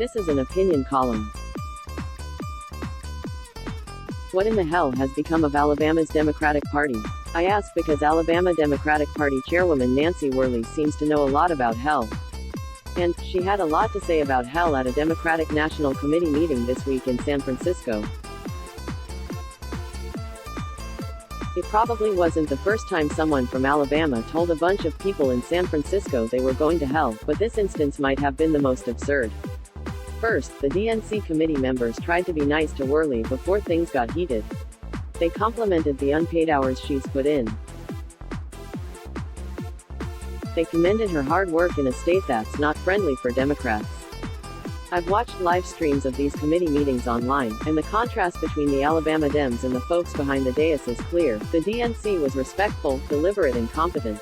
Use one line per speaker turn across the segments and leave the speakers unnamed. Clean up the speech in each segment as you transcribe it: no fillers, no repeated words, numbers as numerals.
This is an opinion column. What in the hell has become of Alabama's Democratic Party? I ask because Alabama Democratic Party Chairwoman Nancy Worley seems to know a lot about hell. And she had a lot to say about hell at a Democratic National Committee meeting this week in San Francisco. It probably wasn't the first time someone from Alabama told a bunch of people in San Francisco they were going to hell, but this instance might have been the most absurd. First, the DNC committee members tried to be nice to Worley before things got heated. They complimented the unpaid hours she's put in. They commended her hard work in a state that's not friendly for Democrats. I've watched live streams of these committee meetings online, and the contrast between the Alabama Dems and the folks behind the dais is clear. The DNC was respectful, deliberate and competent.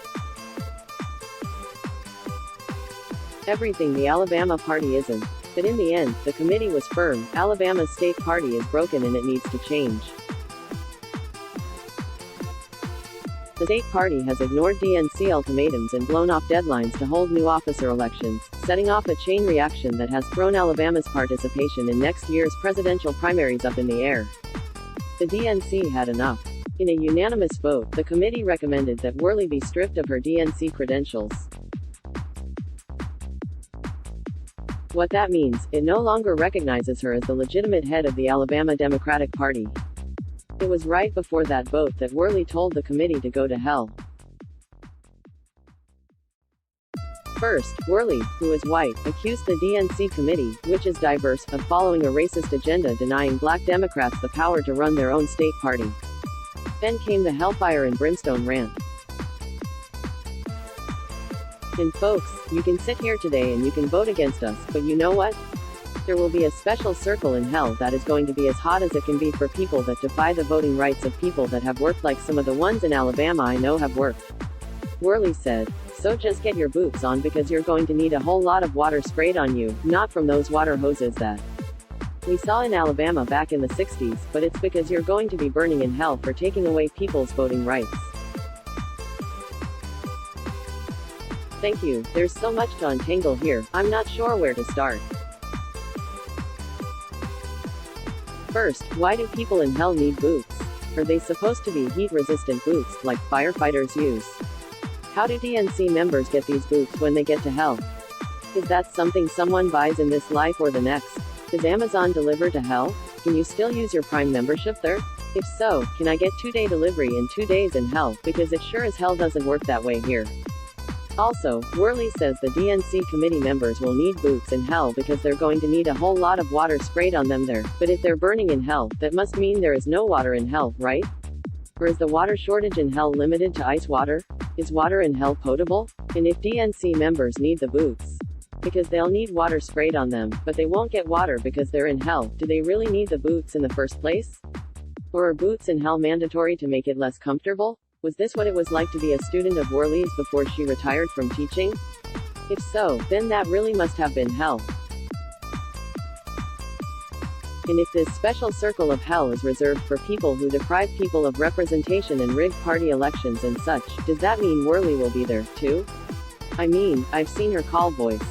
Everything the Alabama party isn't. But in the end, the committee was firm. Alabama's state party is broken and it needs to change. The state party has ignored DNC ultimatums and blown off deadlines to hold new officer elections, setting off a chain reaction that has thrown Alabama's participation in next year's presidential primaries up in the air. The DNC had enough. In a unanimous vote, the committee recommended that Worley be stripped of her DNC credentials. What that means, it no longer recognizes her as the legitimate head of the Alabama Democratic Party. It was right before that vote that Worley told the committee to go to hell. First, Worley, who is white, accused the DNC committee, which is diverse, of following a racist agenda denying black Democrats the power to run their own state party. Then came the hellfire and brimstone rant. And folks, you can sit here today and you can vote against us, but you know what? There will be a special circle in hell that is going to be as hot as it can be for people that defy the voting rights of people that have worked like some of the ones in Alabama I know have worked. Worley said. So just get your boots on because you're going to need a whole lot of water sprayed on you, not from those water hoses that we saw in Alabama back in the 60s, but it's because you're going to be burning in hell for taking away people's voting rights. Thank you. There's so much to untangle here, I'm not sure where to start. First, why do people in hell need boots? Are they supposed to be heat-resistant boots, like firefighters use? How do DNC members get these boots when they get to hell? Is that something someone buys in this life or the next? Does Amazon deliver to hell? Can you still use your Prime membership there? If so, can I get 2-day delivery in 2 days in hell? Because it sure as hell doesn't work that way here. Also, Worley says the DNC committee members will need boots in hell because they're going to need a whole lot of water sprayed on them there. But if they're burning in hell, that must mean there is no water in hell, right? Or is the water shortage in hell limited to ice water? Is water in hell potable? And if DNC members need the boots because they'll need water sprayed on them, but they won't get water because they're in hell, do they really need the boots in the first place? Or are boots in hell mandatory to make it less comfortable? Was this what it was like to be a student of Worley's before she retired from teaching? If so, then that really must have been hell. And if this special circle of hell is reserved for people who deprive people of representation and rig party elections and such, does that mean Worley will be there, too? I mean, I've seen her call voice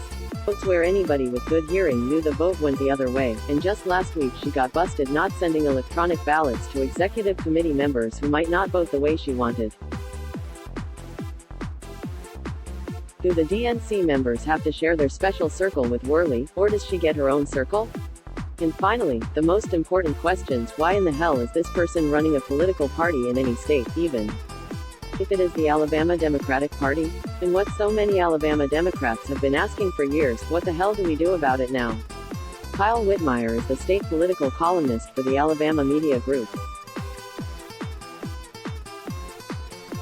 votes where anybody with good hearing knew the vote went the other way, and just last week she got busted not sending electronic ballots to executive committee members who might not vote the way she wanted. Do the DNC members have to share their special circle with Worley, or does she get her own circle? And finally, the most important questions: why in the hell is this person running a political party in any state, even if it is the Alabama Democratic Party? And what so many Alabama Democrats have been asking for years, what the hell do we do about it now? Kyle Whitmire is the state political columnist for the Alabama Media Group.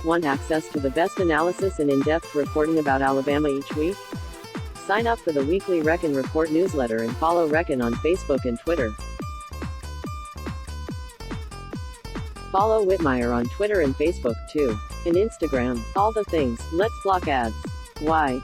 Want access to the best analysis and in-depth reporting about Alabama each week? Sign up for the weekly Reckon Report newsletter and follow Reckon on Facebook and Twitter. Follow Whitmire on Twitter and Facebook, too. And Instagram. All the things. Let's block ads. Why?